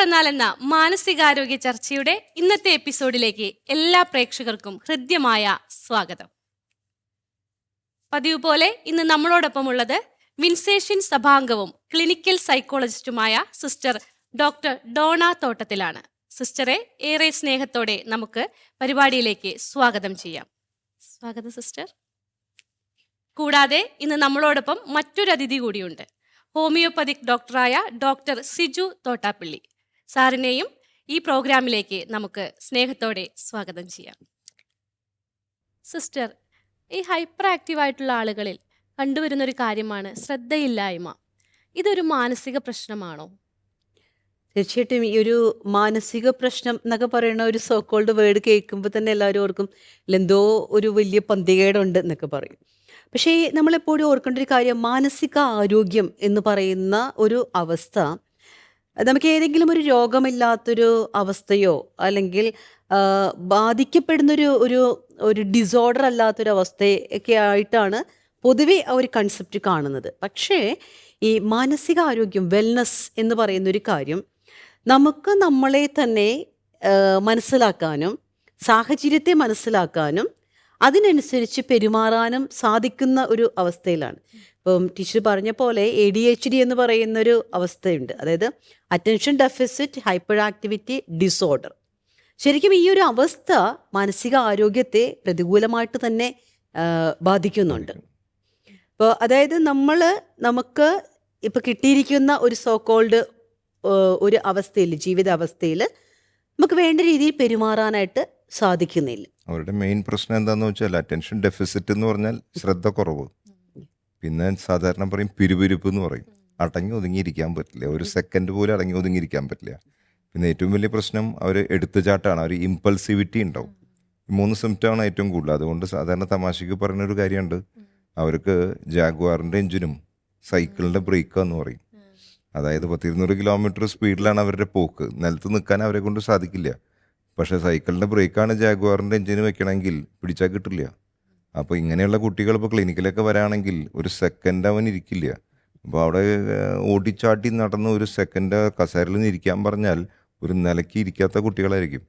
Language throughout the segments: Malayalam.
വന്നാൽ എന്ന മാനസികാരോഗ്യ ചർച്ചയുടെ ഇന്നത്തെ എപ്പിസോഡിലേക്ക് എല്ലാ പ്രേക്ഷകർക്കും ഹൃദ്യമായ സ്വാഗതം. പതിവ് പോലെ ഇന്ന് നമ്മളോടൊപ്പമുള്ളത് വിൻസേഷ്യൻ സഭാംഗവും ക്ലിനിക്കൽ സൈക്കോളജിസ്റ്റുമായ സിസ്റ്റർ ഡോക്ടർ ഡോണ തോട്ടത്തിലാണ്. സിസ്റ്ററെ ഏറെ സ്നേഹത്തോടെ നമുക്ക് പരിപാടിയിലേക്ക് സ്വാഗതം ചെയ്യാം. സ്വാഗതം സിസ്റ്റർ. കൂടാതെ ഇന്ന് നമ്മളോടൊപ്പം മറ്റൊരു അതിഥി കൂടിയുണ്ട്. ഹോമിയോപ്പതിക് ഡോക്ടറായ ഡോക്ടർ സിജു തോട്ടാപ്പള്ളി സാറിനെയും ഈ പ്രോഗ്രാമിലേക്ക് നമുക്ക് സ്നേഹത്തോടെ സ്വാഗതം ചെയ്യാം. സിസ്റ്റർ, ഈ ഹൈപ്പർ ആക്റ്റീവായിട്ടുള്ള ആളുകളിൽ കണ്ടുവരുന്നൊരു കാര്യമാണ് ശ്രദ്ധയില്ലായ്മ. ഇതൊരു മാനസിക പ്രശ്നമാണോ? തീർച്ചയായിട്ടും ഈ ഒരു മാനസിക പ്രശ്നം എന്നൊക്കെ പറയുന്ന ഒരു സോക്കോൾഡ് വേർഡ് കേൾക്കുമ്പോൾ തന്നെ എല്ലാവരും ഓർക്കും എന്തോ ഒരു വലിയ പന്തികേടുണ്ട് എന്നൊക്കെ പറയും. പക്ഷേ നമ്മളെപ്പോഴും ഓർക്കേണ്ട ഒരു കാര്യം, മാനസിക ആരോഗ്യം എന്ന് പറയുന്ന ഒരു അവസ്ഥ നമുക്ക് ഏതെങ്കിലും ഒരു രോഗമില്ലാത്തൊരു അവസ്ഥയോ അല്ലെങ്കിൽ ബാധിക്കപ്പെടുന്നൊരു ഒരു ഒരു ഡിസോർഡർ അല്ലാത്തൊരു അവസ്ഥയൊക്കെ ആയിട്ടാണ് പൊതുവെ ആ ഒരു കൺസെപ്റ്റ് കാണുന്നത്. പക്ഷേ ഈ മാനസിക ആരോഗ്യം, വെൽനസ് എന്ന് പറയുന്നൊരു കാര്യം നമുക്ക് നമ്മളെ തന്നെ മനസ്സിലാക്കാനും സാഹചര്യത്തെ മനസ്സിലാക്കാനും അതിനനുസരിച്ച് പെരുമാറാനും സാധിക്കുന്ന ഒരു അവസ്ഥയിലാണ്. ഇപ്പം ടീച്ചർ പറഞ്ഞ പോലെ ADHD എന്ന് പറയുന്നൊരു അവസ്ഥയുണ്ട്, അതായത് attention deficit hyper activity disorder. ശരിക്കും ഈ ഒരു അവസ്ഥ മാനസിക ആരോഗ്യത്തെ പ്രതികൂലമായിട്ട് തന്നെ ബാധിക്കുന്നുണ്ട്. ഇപ്പോൾ അതായത് നമുക്ക് ഇപ്പോൾ കിട്ടിയിരിക്കുന്ന ഒരു സോക്കോൾഡ് ഒരു അവസ്ഥയിൽ, ജീവിതാവസ്ഥയിൽ നമുക്ക് വേണ്ട രീതിയിൽ പെരുമാറാനായിട്ട് സാധിക്കുന്നില്ല. അവരുടെ മെയിൻ പ്രശ്നം എന്താന്ന് വെച്ചാൽ അറ്റൻഷൻ ഡെഫിസിറ്റ് എന്ന് പറഞ്ഞാൽ ശ്രദ്ധ കുറവ്. പിന്നെ സാധാരണ പറയും പിരിപിരിപ്പ് എന്ന് പറയും. അടങ്ങി ഒതുങ്ങിയിരിക്കാൻ പറ്റില്ല, ഒരു സെക്കൻഡ് പോലും അടങ്ങി ഒതുങ്ങിയിരിക്കാൻ പറ്റില്ല. പിന്നെ ഏറ്റവും വലിയ പ്രശ്നം അവർ എടുത്തുചാട്ടാണ്, അവർ ഇമ്പൾസിവിറ്റി ഉണ്ടാവും. ഈ 3 സിംറ്റമാണ് ഏറ്റവും കൂടുതൽ. അതുകൊണ്ട് സാധാരണ തമാശയ്ക്ക് പറയുന്നൊരു കാര്യമുണ്ട്, അവർക്ക് ജാഗ്വാറിൻ്റെ എഞ്ചിനും സൈക്കിളിൻ്റെ ബ്രേക്കാന്ന് പറയും. അതായത് 100-200 കിലോമീറ്റർ സ്പീഡിലാണ് അവരുടെ പോക്ക്, നിലത്ത് നിൽക്കാൻ അവരെ കൊണ്ട് സാധിക്കില്ല. പക്ഷേ സൈക്കിളിൻ്റെ ബ്രേക്കാണ് ജാഗ്വാറിൻ്റെ എഞ്ചിന് വെക്കണമെങ്കിൽ പിടിച്ചാൽ കിട്ടില്ല. അപ്പോൾ ഇങ്ങനെയുള്ള കുട്ടികൾ ഇപ്പോൾ ക്ലിനിക്കിലൊക്കെ വരാണെങ്കിൽ ഒരു സെക്കൻഡ് അവൻ ഇരിക്കില്ല. അപ്പോൾ അവിടെ ഓടിച്ചാട്ടി നടന്ന് ഒരു സെക്കൻഡ് കസേരയിൽ നിന്ന് ഇരിക്കാൻ പറഞ്ഞാൽ ഒരു നിലയ്ക്ക് ഇരിക്കാത്ത കുട്ടികളായിരിക്കും.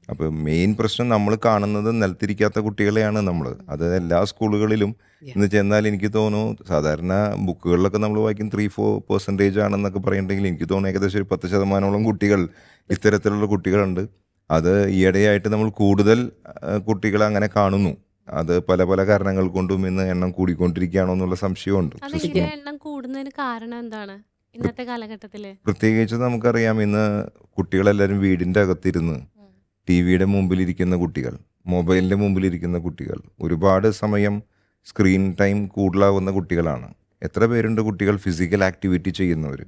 അപ്പോൾ മെയിൻ പ്രശ്നം നമ്മൾ കാണുന്നത് നിലത്തിരിക്കാത്ത കുട്ടികളെയാണ് നമ്മൾ. അത് എല്ലാ സ്കൂളുകളിലും ഇന്ന് ചെന്നാൽ എനിക്ക് തോന്നുന്നു, സാധാരണ ബുക്കുകളിലൊക്കെ നമ്മൾ വായിക്കും 3-4% ആണെന്നൊക്കെ പറയുന്നുണ്ടെങ്കിൽ എനിക്ക് തോന്നുന്നു ഏകദേശം ഒരു 10% കുട്ടികൾ ഇത്തരത്തിലുള്ള കുട്ടികളുണ്ട്. അത് ഈയിടെയായിട്ട് നമ്മൾ കൂടുതൽ കുട്ടികളെ അങ്ങനെ കാണുന്നു. അത് പല പല കാരണങ്ങൾ കൊണ്ടും ഇന്ന് എണ്ണം കൂടിക്കൊണ്ടിരിക്കുകയാണോ എന്നുള്ള സംശയമുണ്ട്. എണ്ണം കൂടുന്നതിന് കാരണം എന്താണ് ഇന്നത്തെ കാലഘട്ടത്തില്? പ്രത്യേകിച്ച് നമുക്കറിയാം, ഇന്ന് കുട്ടികളെല്ലാവരും വീടിൻ്റെ അകത്തിരുന്ന് TV-യുടെ മുമ്പിലിരിക്കുന്ന കുട്ടികൾ, മൊബൈലിൻ്റെ മുമ്പിലിരിക്കുന്ന കുട്ടികൾ, ഒരുപാട് സമയം സ്ക്രീൻ ടൈം കൂടുതലാവുന്ന കുട്ടികളാണ്. എത്ര പേരുണ്ട് കുട്ടികൾ ഫിസിക്കൽ ആക്ടിവിറ്റി ചെയ്യുന്നവർ?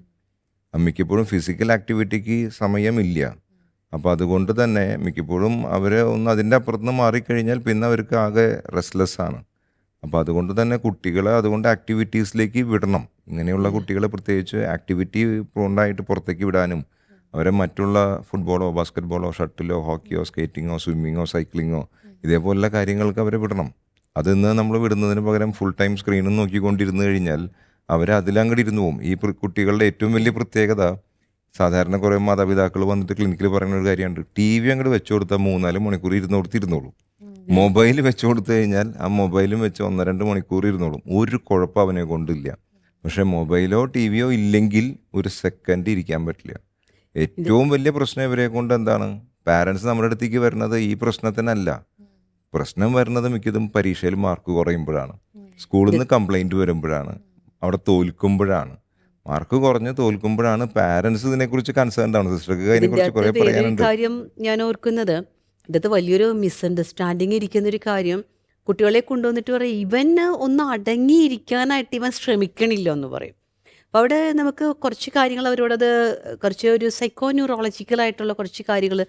മിക്കപ്പോഴും ഫിസിക്കൽ ആക്ടിവിറ്റിക്ക് സമയമില്ല. അപ്പോൾ അതുകൊണ്ട് തന്നെ മിക്കപ്പോഴും അവർ ഒന്ന് അതിൻ്റെ അപ്പുറത്ത് മാറിക്കഴിഞ്ഞാൽ പിന്നെ അവർക്ക് ആകെ റെസ്റ്റ്ലെസ് ആണ്. അപ്പോൾ അതുകൊണ്ട് തന്നെ കുട്ടികളെ അതുകൊണ്ട് ആക്ടിവിറ്റീസിലേക്ക് വിടണം. ഇങ്ങനെയുള്ള കുട്ടികളെ പ്രത്യേകിച്ച് ആക്ടിവിറ്റി പ്രോണ്ടായിട്ട് പുറത്തേക്ക് വിടാനും അവരെ മറ്റുള്ള ഫുട്ബോളോ ബാസ്കറ്റ് ബോളോ ഷട്ടിലോ ഹോക്കിയോ സ്കേറ്റിങ്ങോ സ്വിമ്മിങ്ങോ സൈക്ലിങ്ങോ ഇതേപോലുള്ള കാര്യങ്ങൾക്ക് അവരെ വിടണം. അതിന്ന് നമ്മൾ വിടുന്നതിന് പകരം ഫുൾ ടൈം സ്ക്രീനും നോക്കിക്കൊണ്ടിരുന്നു കഴിഞ്ഞാൽ അവർ അതിലങ്ങോട്ട് ഇരുന്ന് പോകും. ഈ കുട്ടികളുടെ ഏറ്റവും വലിയ പ്രത്യേകത, സാധാരണ കുറേ മാതാപിതാക്കൾ വന്നിട്ട് ക്ലിനിക്കിൽ പറയുന്ന ഒരു കാര്യമുണ്ട്, TV അങ്ങോട്ട് വെച്ചു കൊടുത്താൽ 3-4 മണിക്കൂർ ഇരുന്നോളൂ. മൊബൈൽ വെച്ചു കൊടുത്തു കഴിഞ്ഞാൽ ആ മൊബൈലും വെച്ച് 1-2 മണിക്കൂർ ഇരുന്നോളും. ഒരു കുഴപ്പം അവനെ കൊണ്ടില്ല. പക്ഷെ മൊബൈലോ TVയോ ഇല്ലെങ്കിൽ ഒരു സെക്കൻഡ് ഇരിക്കാൻ പറ്റില്ല. ഏറ്റവും വലിയ പ്രശ്നം ഇവരെ കൊണ്ട് എന്താണ്, പാരൻസ് നമ്മുടെ അടുത്തേക്ക് വരുന്നത് ഈ പ്രശ്നത്തിനല്ല. പ്രശ്നം വരുന്നത് മിക്കതും പരീക്ഷയിൽ മാർക്ക് കുറയുമ്പോഴാണ്, സ്കൂളിൽ നിന്ന് കംപ്ലൈൻറ്റ് വരുമ്പോഴാണ്, അവിടെ തോൽക്കുമ്പോഴാണ്. മാർക്ക് കുറഞ്ഞ് തോൽക്കുമ്പോഴാണ് പാരൻസ് ഇതിനെക്കുറിച്ച് കൺസേൺഡ് ആണ്. സിസ്റ്റർക്ക് അതിനെക്കുറിച്ച് കുറേ പറയാനുണ്ട്. കാര്യം ഞാൻ ഓർക്കുന്നത്, ഇതൊക്കെ വലിയൊരു മിസ്അണ്ടർസ്റ്റാൻഡിങ് ഇരിക്കുന്നൊരു കാര്യം, കുട്ടികളെ കൊണ്ടുവന്നിട്ട് പറയും ഇവന് ഒന്ന് അടങ്ങിയിരിക്കാനായിട്ട് ഇവൻ ശ്രമിക്കണില്ല എന്ന് പറയും. അപ്പോൾ അവിടെ നമുക്ക് കുറച്ച് കാര്യങ്ങൾ അവരോടത് കുറച്ച് ഒരു സൈക്കോ ന്യൂറോളജിക്കലായിട്ടുള്ള കുറച്ച് കാര്യങ്ങൾ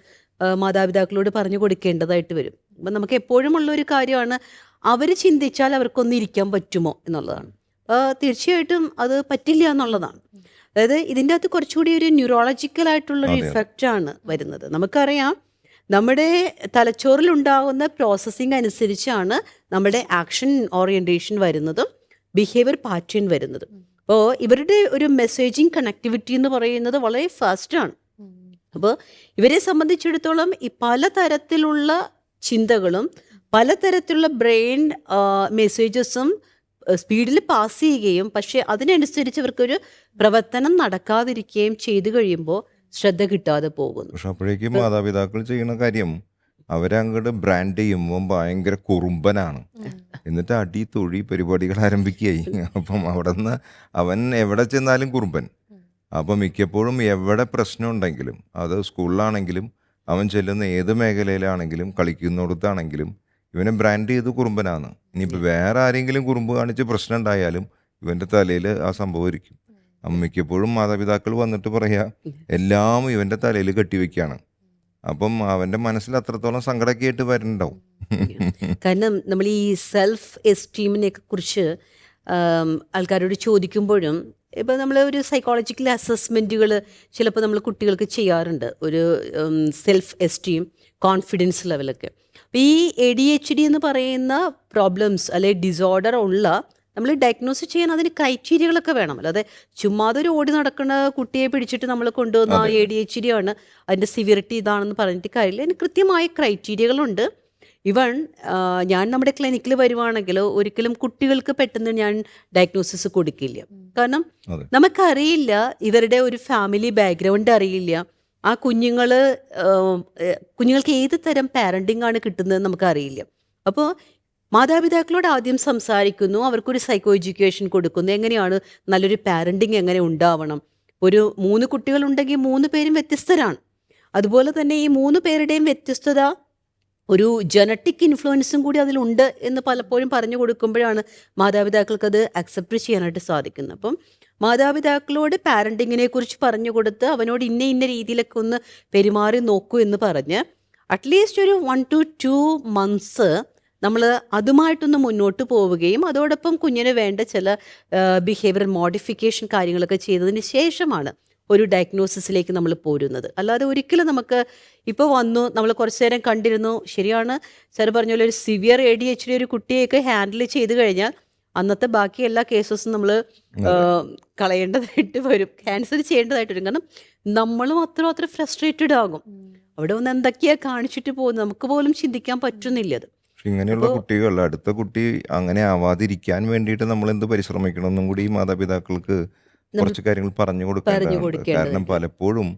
മാതാപിതാക്കളോട് പറഞ്ഞു കൊടുക്കേണ്ടതായിട്ട് വരും. അപ്പം നമുക്ക് എപ്പോഴും ഉള്ളൊരു കാര്യമാണ്, അവർ ചിന്തിച്ചാൽ അവർക്കൊന്ന് ഇരിക്കാൻ പറ്റുമോ എന്നുള്ളതാണ്. തീർച്ചയായിട്ടും അത് പറ്റില്ല എന്നുള്ളതാണ്. അതായത് ഇതിൻ്റെ അകത്ത് കുറച്ചുകൂടി ഒരു ന്യൂറോളജിക്കലായിട്ടുള്ളൊരു ഇഫക്റ്റാണ് വരുന്നത്. നമുക്കറിയാം, നമ്മുടെ തലച്ചോറിലുണ്ടാകുന്ന പ്രോസസ്സിങ് അനുസരിച്ചാണ് നമ്മുടെ ആക്ഷൻ ഓറിയൻറ്റേഷൻ വരുന്നതും ബിഹേവിയർ പാറ്റേൺ വരുന്നതും. അപ്പോൾ ഇവരുടെ ഒരു മെസ്സേജിങ് കണക്ടിവിറ്റി എന്ന് പറയുന്നത് വളരെ ഫാസ്റ്റാണ്. അപ്പോൾ ഇവരെ സംബന്ധിച്ചിടത്തോളം ഈ പലതരത്തിലുള്ള ചിന്തകളും പലതരത്തിലുള്ള ബ്രെയിൻ മെസ്സേജസും സ്പീഡിൽ പാസ് ചെയ്യുകയും പക്ഷേ അതിനനുസരിച്ച് ഇവർക്കൊരു പ്രവർത്തനം നടക്കാതിരിക്കുകയും ചെയ്തു കഴിയുമ്പോൾ ശ്രദ്ധ കിട്ടാതെ പോകുന്നു. പക്ഷെ അപ്പോഴേക്കും മാതാപിതാക്കൾ ചെയ്യുന്ന കാര്യം അവരെ അങ്ങോട്ട് ബ്രാൻഡ് ചെയ്യുമ്പോൾ ഭയങ്കര കുറുമ്പനാണ്, എന്നിട്ട് അടി തൊഴി പരിപാടികൾ ആരംഭിക്കുകയായി. അപ്പം അവിടെ നിന്ന് അവൻ എവിടെ ചെന്നാലും കുറുമ്പൻ. അപ്പം മിക്കപ്പോഴും എവിടെ പ്രശ്നം ഉണ്ടെങ്കിലും, അത് സ്കൂളിലാണെങ്കിലും അവൻ ചെല്ലുന്ന ഏത് മേഖലയിലാണെങ്കിലും കളിക്കുന്നിടത്താണെങ്കിലും ഇവനെ ബ്രാൻഡ് ചെയ്ത് കുറുമ്പനാണ്. ഇനിയിപ്പോൾ വേറെ ആരെങ്കിലും കുറുമ്പ് കാണിച്ച് പ്രശ്നം ഉണ്ടായാലും ഇവൻ്റെ തലയിൽ ആ സംഭവം ഇരിക്കും. മിക്കപ്പോഴും മാതാപിതാക്കൾ വന്നിട്ട് പറയാ എല്ലാം ഇവൻ്റെ തലയിൽ കെട്ടിവെക്കുകയാണ്. അപ്പം അവൻ്റെ മനസ്സിൽ അത്രത്തോളം സങ്കടമൊക്കെ ആയിട്ട് വരുന്നുണ്ടാവും. കാരണം നമ്മൾ ഈ സെൽഫ് എസ്റ്റീമിനെ കുറിച്ച് ആൾക്കാരോട് ചോദിക്കുമ്പോഴും ഇപ്പോൾ നമ്മൾ ഒരു സൈക്കോളജിക്കൽ അസസ്മെൻറ്റുകൾ ചിലപ്പോൾ നമ്മൾ കുട്ടികൾക്ക് ചെയ്യാറുണ്ട്, ഒരു സെൽഫ് എസ്റ്റീം, കോൺഫിഡൻസ് ലെവലൊക്കെ. അപ്പോൾ ഈ ADHD എന്ന് പറയുന്ന പ്രോബ്ലംസ് അല്ലെങ്കിൽ ഡിസോർഡർ ഉള്ള നമ്മൾ ഡയഗ്നോസ് ചെയ്യാൻ അതിന് ക്രൈറ്റീരിയകളൊക്കെ വേണം. അല്ലാതെ ചുമ്മാതെ ഒരു ഓടി നടക്കുന്ന കുട്ടിയെ പിടിച്ചിട്ട് നമ്മൾ കൊണ്ടുവന്ന ADHD ആണ്, അതിൻ്റെ സിവിയറിറ്റി ഇതാണെന്ന് പറഞ്ഞിട്ട് കാര്യമില്ല. അതിന് കൃത്യമായ ക്രൈറ്റീരിയകളുണ്ട്. ഇവൺ ഞാൻ നമ്മുടെ ക്ലിനിക്കിൽ വരുവാണെങ്കിൽ ഒരിക്കലും കുട്ടികൾക്ക് പെട്ടെന്ന് ഞാൻ ഡയഗ്നോസിസ് കൊടുക്കില്ല. കാരണം നമുക്കറിയില്ല, ഇവരുടെ ഒരു ഫാമിലി ബാക്ക്ഗ്രൗണ്ട് അറിയില്ല, ആ കുഞ്ഞുങ്ങൾക്ക് ഏത് തരം പാരൻറ്റിംഗ് ആണ് കിട്ടുന്നതെന്ന് നമുക്കറിയില്ല. അപ്പോൾ മാതാപിതാക്കളോട് ആദ്യം സംസാരിക്കുന്നു, അവർക്കൊരു സൈക്കോ എഡ്യൂക്കേഷൻ കൊടുക്കുന്നു, എങ്ങനെയാണ് നല്ലൊരു പാരൻറ്റിങ് എങ്ങനെ ഉണ്ടാവണം. ഒരു 3 കുട്ടികളുണ്ടെങ്കിൽ 3 പേരും വ്യത്യസ്തരാണ്. അതുപോലെ തന്നെ ഈ 3 പേരുടെയും വ്യത്യസ്തത ഒരു ജനറ്റിക് ഇൻഫ്ലുവൻസും കൂടി അതിലുണ്ട് എന്ന് പലപ്പോഴും പറഞ്ഞു കൊടുക്കുമ്പോഴാണ് മാതാപിതാക്കൾക്ക് അത് അക്സെപ്റ്റ് ചെയ്യാനായിട്ട് സാധിക്കുന്നത്. അപ്പം മാതാപിതാക്കളോട് പാരൻറ്റിങ്ങിനെ കുറിച്ച് പറഞ്ഞു കൊടുത്ത് അവനോട് ഇന്ന രീതിയിലൊക്കെ ഒന്ന് പെരുമാറി നോക്കൂ എന്ന് പറഞ്ഞ് അറ്റ്ലീസ്റ്റ് ഒരു 1 to 2 months നമ്മൾ അതുമായിട്ടൊന്ന് മുന്നോട്ട് പോവുകയും അതോടൊപ്പം കുഞ്ഞിന് വേണ്ട ചില ബിഹേവിയറൽ മോഡിഫിക്കേഷൻ കാര്യങ്ങളൊക്കെ ചെയ്തതിന് ശേഷമാണ് ഒരു ഡയഗ്നോസിസിലേക്ക് നമ്മൾ പോരുന്നത്. അല്ലാതെ ഒരിക്കലും നമുക്ക് ഇപ്പോൾ വന്നു നമ്മൾ കുറച്ച് നേരം കണ്ടിരുന്നു, ശരിയാണ് സാർ പറഞ്ഞ പോലെ ഒരു സിവിയർ ADHD ഒരു കുട്ടിയൊക്കെ ഹാൻഡിൽ ചെയ്ത് കഴിഞ്ഞാൽ അന്നത്തെ ബാക്കി എല്ലാ കേസസും നമ്മൾ കളയേണ്ടതായിട്ട് വരും, ക്യാൻസൽ ചെയ്യേണ്ടതായിട്ട് വരും. കാരണം നമ്മളും അത്ര ഫ്രസ്ട്രേറ്റഡ് ആകും. അവിടെ ഒന്ന് എന്തൊക്കെയാ കാണിച്ചിട്ട് പോകുന്നത് നമുക്ക് പോലും ചിന്തിക്കാൻ പറ്റുന്നില്ല. അത് ഇങ്ങനെയുള്ള കുട്ടികൾ അടുത്ത കുട്ടി അങ്ങനെ ആവാതിരിക്കാൻ വേണ്ടിയിട്ട് നമ്മൾ എന്ത് പരിശ്രമിക്കണം എന്നും കൂടി ഈ മാതാപിതാക്കൾക്ക് കുറച്ച് കാര്യങ്ങൾ പറഞ്ഞു കൊടുക്കേണ്ടതുണ്ട്. കാരണം പലപ്പോഴും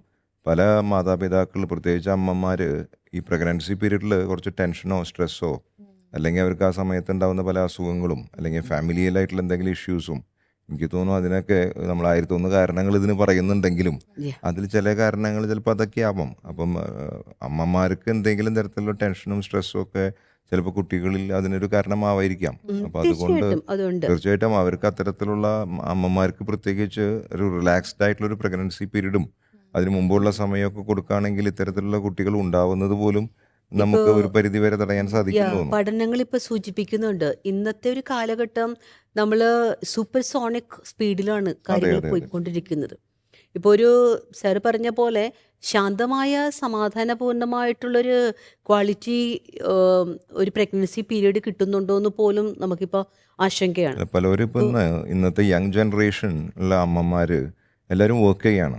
പല മാതാപിതാക്കൾ, പ്രത്യേകിച്ച് അമ്മമാര്, ഈ പ്രഗ്നൻസി പീരീഡിൽ കുറച്ച് ടെൻഷനോ സ്ട്രെസ്സോ അല്ലെങ്കിൽ അവർക്ക് ആ സമയത്ത് ഉണ്ടാകുന്ന പല അസുഖങ്ങളും അല്ലെങ്കിൽ ഫാമിലിയിലായിട്ടുള്ള എന്തെങ്കിലും ഇഷ്യൂസും, എനിക്ക് തോന്നുന്നു അതിനൊക്കെ നമ്മൾ 1001 കാരണങ്ങൾ ഇതിന് പറയുന്നുണ്ടെങ്കിലും അതിൽ ചില കാരണങ്ങൾ ചിലപ്പോൾ അതൊക്കെ ആവാം. അപ്പം അമ്മമാർക്ക് എന്തെങ്കിലും തരത്തിലുള്ള ടെൻഷനും സ്ട്രെസ്സും ഒക്കെ ചിലപ്പോൾ കുട്ടികളിൽ അതിനൊരു കാരണമാവായിരിക്കാം. അപ്പം അതുകൊണ്ട് തീർച്ചയായിട്ടും അവർക്ക് അത്തരത്തിലുള്ള അമ്മമാർക്ക് പ്രത്യേകിച്ച് ഒരു റിലാക്സ്ഡ് ആയിട്ടുള്ള ഒരു പ്രഗ്നൻസി പീരീഡും അതിന് മുമ്പുള്ള സമയമൊക്കെ കൊടുക്കുകയാണെങ്കിൽ ഇത്തരത്തിലുള്ള കുട്ടികൾ ഉണ്ടാവുന്നത് പോലും നമുക്ക് ഒരു പരിധി വരെ തടയാൻ സാധിക്കുന്നു. പഠനങ്ങൾ ഇപ്പൊ സൂചിപ്പിക്കുന്നുണ്ട്, ഇന്നത്തെ ഒരു കാലഘട്ടം നമ്മൾ സൂപ്പർസോണിക് സ്പീഡിലാണ് കാര്യങ്ങൾ പോയിക്കൊണ്ടിരിക്കുന്നത്. ഇപ്പോൾ ഒരു സാർ പറഞ്ഞ പോലെ ശാന്തമായ സമാധാനപൂർണമായിട്ടുള്ളൊരു ക്വാളിറ്റി ഒരു പ്രഗ്നൻസി പീരീഡ് കിട്ടുന്നുണ്ടോ എന്ന് പോലും നമുക്കിപ്പോൾ ആശങ്കയാണ്. പലരും ഇപ്പം ഇന്നത്തെ യങ് ജനറേഷൻ ഉള്ള അമ്മമാര് എല്ലാവരും വർക്ക് ചെയ്യാണ്.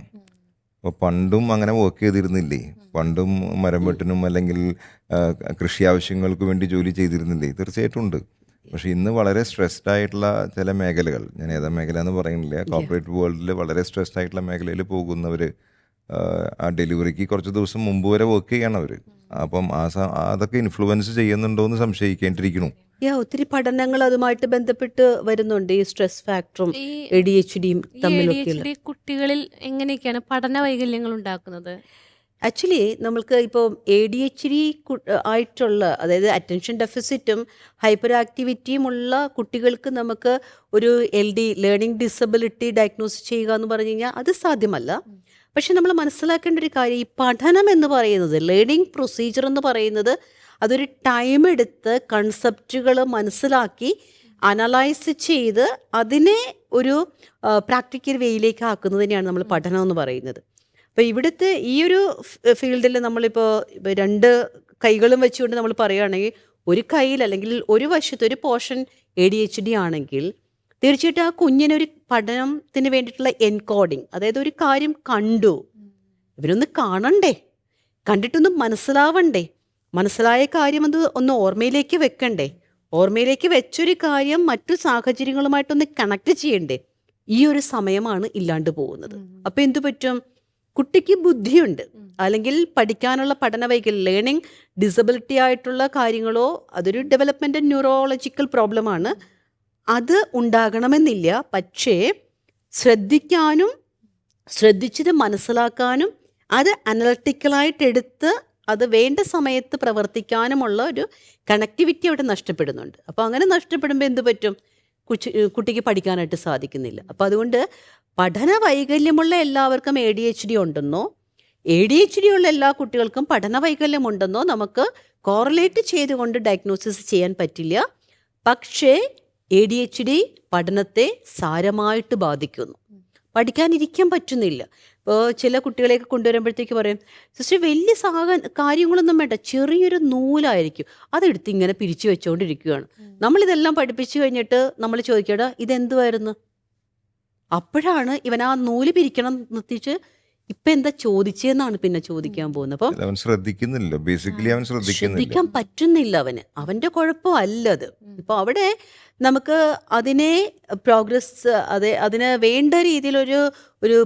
അപ്പോൾ പണ്ടും അങ്ങനെ വർക്ക് ചെയ്തിരുന്നില്ലേ? പണ്ടും മരം വെട്ടിനും അല്ലെങ്കിൽ കൃഷി ആവശ്യങ്ങൾക്ക് വേണ്ടി ജോലി ചെയ്തിരുന്നില്ലേ? തീർച്ചയായിട്ടും ഉണ്ട്. പക്ഷെ ഇന്ന് വളരെ സ്ട്രെസ്ഡ് ആയിട്ടുള്ള ചില മേഖലകൾ, ഞാൻ ഏതാ മേഖല എന്ന് പറയുന്നില്ല, കോർപ്പറേറ്റ് വേൾഡിൽ വളരെ സ്ട്രെസ്ഡ് ആയിട്ടുള്ള മേഖലയിൽ പോകുന്നവർ ആ ഡെലിവറിക്ക് കുറച്ച് ദിവസം മുമ്പ് വരെ വർക്ക് ചെയ്യണം അവർ. അപ്പം അതൊക്കെ ഇൻഫ്ലുവൻസ് ചെയ്യുന്നുണ്ടോ എന്ന് സംശയിക്കേണ്ടിയിരിക്കുന്നു. ഒത്തിരി പഠനങ്ങൾ അതുമായിട്ട് ബന്ധപ്പെട്ട് വരുന്നുണ്ട്, ഈ സ്ട്രെസ് ഫാക്ടറും ADHDയും തമ്മിലൊക്കെ. കുട്ടികളിൽ എങ്ങനെയൊക്കെയാണ് പഠന വൈകല്യങ്ങൾ ഉണ്ടാക്കുന്നത്? ആക്ച്വലി നമ്മൾക്ക് ഇപ്പോൾ ADHD ആയിട്ടുള്ള, അതായത് അറ്റൻഷൻ ഡെഫിസിറ്റും ഹൈപ്പർ ആക്ടിവിറ്റിയും ഉള്ള കുട്ടികൾക്ക് നമുക്ക് ഒരു LD ലേണിംഗ് ഡിസബിലിറ്റി ഡയഗ്നോസ് ചെയ്യുക എന്ന് പറഞ്ഞു കഴിഞ്ഞാൽ അത് സാധ്യമല്ല. പക്ഷെ നമ്മൾ മനസ്സിലാക്കേണ്ട ഒരു കാര്യം, ഈ പഠനം എന്ന് പറയുന്നത്, ലേണിംഗ് പ്രൊസീജിയർ എന്ന് പറയുന്നത്, അതൊരു ടൈം എടുത്ത് കൺസെപ്റ്റുകൾ മനസ്സിലാക്കി അനലൈസ് ചെയ്ത് അതിനെ ഒരു പ്രാക്ടിക്കൽ വേയിലേക്ക് ആക്കുന്നതിനെയാണ് നമ്മൾ പഠനം എന്ന് പറയുന്നത്. അപ്പോൾ ഇവിടുത്തെ ഈ ഒരു ഫീൽഡിൽ നമ്മളിപ്പോൾ 2 കൈകളും വെച്ചുകൊണ്ട് നമ്മൾ പറയുകയാണെങ്കിൽ, ഒരു കൈയിൽ അല്ലെങ്കിൽ ഒരു വശത്ത് ഒരു പോർഷൻ ADHD ആണെങ്കിൽ തീർച്ചയായിട്ടും ആ കുഞ്ഞിനൊരു പഠനത്തിന് വേണ്ടിയിട്ടുള്ള എൻകോഡിങ്, അതായത് ഒരു കാര്യം കണ്ടു, ഇവരൊന്ന് കാണണ്ടേ, കണ്ടിട്ടൊന്ന് മനസ്സിലാവണ്ടേ, മനസ്സിലായ കാര്യം അത് ഒന്ന് ഓർമ്മയിലേക്ക് വെക്കണ്ടേ, ഓർമ്മയിലേക്ക് വെച്ചൊരു കാര്യം മറ്റു സാഹചര്യങ്ങളുമായിട്ടൊന്ന് കണക്ട് ചെയ്യണ്ടേ. ഈ ഒരു സമയമാണ് ഇല്ലാണ്ട് പോകുന്നത്. അപ്പം എന്തു പറ്റും? കുട്ടിക്ക് ബുദ്ധിയുണ്ട്, അല്ലെങ്കിൽ പഠിക്കാനുള്ള പഠന വൈകല്യം, ലേണിംഗ് ഡിസബിലിറ്റി ആയിട്ടുള്ള കാര്യങ്ങളോ, അതൊരു ഡെവലപ്മെൻ്റ് ന്യൂറോളജിക്കൽ പ്രോബ്ലമാണ്, അത് ഉണ്ടാകണമെന്നില്ല. പക്ഷേ ശ്രദ്ധിക്കാനും ശ്രദ്ധിച്ചത് മനസ്സിലാക്കാനും അത് അനലറ്റിക്കലായിട്ട് എടുത്ത് അത് വേണ്ട സമയത്ത് പ്രവർത്തിക്കാനുമുള്ള ഒരു കണക്ടിവിറ്റി അവിടെ നഷ്ടപ്പെടുന്നുണ്ട്. അപ്പോൾ അങ്ങനെ നഷ്ടപ്പെടുമ്പോൾ എന്ത് പറ്റും? കുട്ടിക്ക് പഠിക്കാനായിട്ട് സാധിക്കുന്നില്ല. അപ്പോൾ അതുകൊണ്ട് പഠന വൈകല്യമുള്ള എല്ലാവർക്കും ADHD ഉണ്ടെന്നോ, ADHD ഉള്ള എല്ലാ കുട്ടികൾക്കും പഠന വൈകല്യം ഉണ്ടെന്നോ നമുക്ക് കോറിലേറ്റ് ചെയ്തുകൊണ്ട് ഡയഗ്നോസിസ് ചെയ്യാൻ പറ്റില്ല. പക്ഷേ ADHD പഠനത്തെ സാരമായിട്ട് ബാധിക്കുന്നു. പഠിക്കാനിരിക്കാൻ പറ്റുന്നില്ല. ഇപ്പോൾ ചില കുട്ടികളെയൊക്കെ കൊണ്ടുവരുമ്പോഴത്തേക്ക് പറയും, സിസ്റ്റർ വലിയ കാര്യങ്ങളൊന്നും വേണ്ട, ചെറിയൊരു നൂലായിരിക്കും, അതെടുത്ത് ഇങ്ങനെ പിരിച്ചു വെച്ചുകൊണ്ടിരിക്കുകയാണ്. നമ്മളിതെല്ലാം പഠിപ്പിച്ചു കഴിഞ്ഞിട്ട് നമ്മൾ ചോദിക്കടാ ഇതെന്തുമായിരുന്നു? അപ്പോഴാണ് ഇവൻ ആ നൂല് പിരിക്കണം നിർത്തിച്ച് ഇപ്പം എന്താ ചോദിച്ചതെന്നാണ് പിന്നെ ചോദിക്കാൻ പോകുന്നത്. അപ്പം അവൻ ശ്രദ്ധിക്കുന്നില്ല, ബേസിക്കലി അവൻ ശ്രദ്ധിക്കുന്നില്ല, ശ്രദ്ധിക്കാൻ പറ്റുന്നില്ല അവൻ്റെ കുഴപ്പമല്ലത്. ഇപ്പോൾ അവിടെ നമുക്ക് അതിനെ പ്രോഗ്രസ്, അതിന് വേണ്ട രീതിയിലൊരു